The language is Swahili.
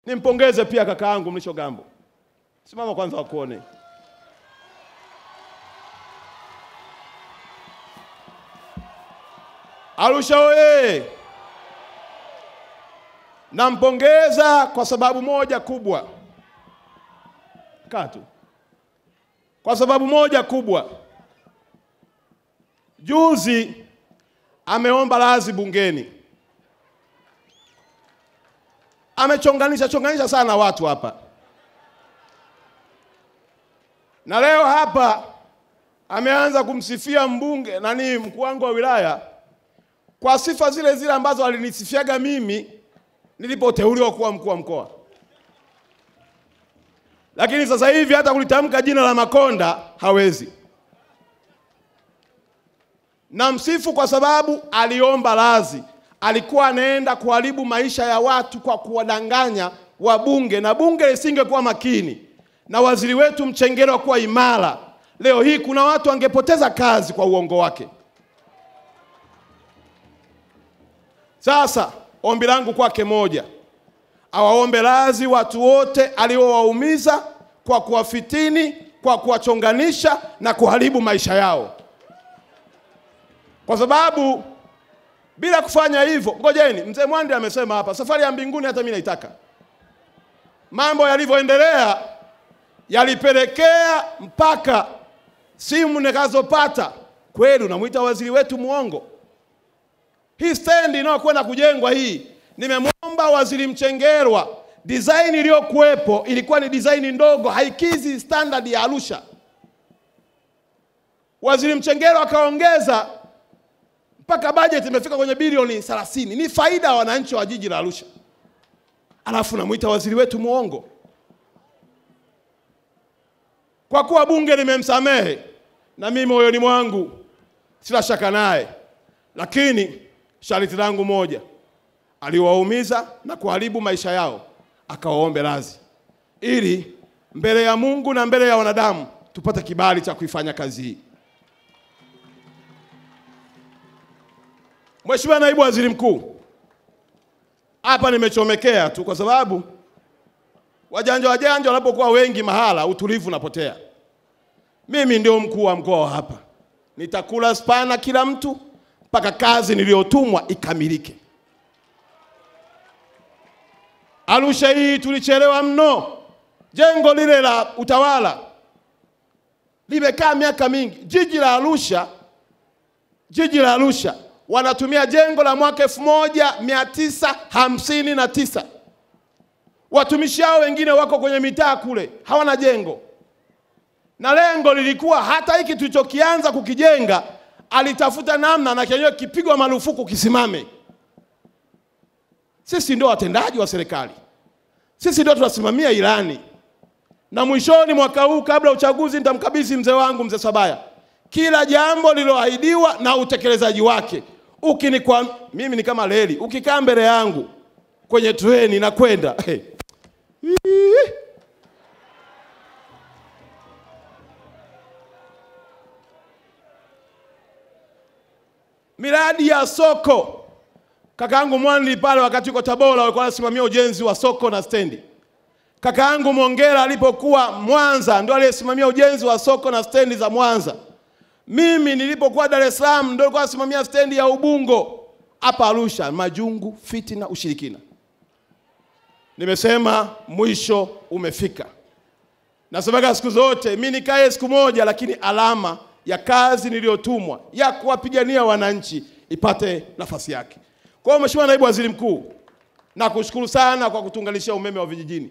Nimpongeze pia kaka yangu Mrisho Gambo. Simama kwanza wakuone. Arusha oye! Nampongeza kwa sababu moja kubwa. Katu. Kwa sababu moja kubwa. Juzi ameomba radhi bungeni. Amechonganisha sana watu hapa. Na leo hapa ameanza kumsifia mbunge mkuu wangu wa wilaya kwa sifa zile ambazo alinisifiaga mimi nilipoteuliwa kuwa mkuu wa mkoa. Lakini sasa hivi hata kulitamka jina la Makonda hawezi. Namsifu kwa sababu aliomba radhi. Alikuwa anaenda kuharibu maisha ya watu kwa kuwadanganya wabunge, na bunge lisingekuwa makini na waziri wetu Mchengerwa kuwa imara, leo hii kuna watu wangepoteza kazi kwa uongo wake. Sasa ombi langu kwake moja, awaombe radhi watu wote aliowaumiza kwa kuwafitini, kwa kuwachonganisha na kuharibu maisha yao. Kwa sababu bila kufanya hivyo, ngojeni, mzee Mwandi amesema hapa, safari ya mbinguni hata mimi naitaka. Mambo yalivyoendelea yalipelekea mpaka simu nikazopata, kweli unamuita waziri wetu muongo. Hii stendi inayokwenda kujengwa hii, nimemwomba waziri Mchengerwa, design iliyokuepo ilikuwa ni design ndogo, haikizi standard ya Arusha. Waziri Mchengerwa akaongeza mpaka budget imefika kwenye bilioni 30. Ni faida wananchi wa jiji la Arusha. Alafu namuita waziri wetu muongo. Kwa kuwa bunge limemsamehe, na mimi moyoni mwangu sina shaka naye, lakini sharti langu moja, aliwaumiza na kuharibu maisha yao, akawaombe radhi, ili mbele ya Mungu na mbele ya wanadamu tupate kibali cha kuifanya kazi hii. Mheshimiwa Naibu Waziri Mkuu, hapa nimechomekea tu kwa sababu wajanja wanapokuwa wengi mahala utulivu unapotea. Mimi ndio mkuu wa mkoa hapa. Nitakula spana kila mtu mpaka kazi niliyotumwa ikamilike. Arusha hii tulichelewa mno. Jengo lile la utawala limekaa miaka mingi. Jiji la Arusha wanatumia jengo la mwaka 1959. Watumishi hao wengine wako kwenye mitaa kule, hawana jengo. Na lengo lilikuwa hata hiki tulichokianza kukijenga, alitafuta namna na kenyewe kipigwa marufuku kisimame. Sisi ndio watendaji wa serikali. Sisi ndio tunasimamia ilani. Na mwishoni mwaka huu kabla uchaguzi nitamkabidhi mzee wangu mzee Sabaya kila jambo liloahidiwa na utekelezaji wake. Mimi ni kama reli, ukikaa mbele yangu kwenye treni na kwenda miradi ya soko. Kakaangu Mwandi pale wakati uko Tabora walikuwa wanasimamia ujenzi wa soko na stendi. Kakaangu Mongera alipokuwa Mwanza ndio aliyesimamia ujenzi wa soko na stendi za Mwanza. Mimi nilipokuwa Dar es Salaam ndio nilikuwa nasimamia stendi ya Ubungo. Hapa Arusha majungu, fitina, ushirikina. Nimesema mwisho umefika. Nasemaga siku zote mimi nikae siku moja, lakini alama ya kazi niliyotumwa ya kuwapigania wananchi ipate nafasi yake. Kwa hiyo Mheshimiwa Naibu Waziri Mkuu, nakushukuru sana kwa kutunganisha umeme wa vijijini.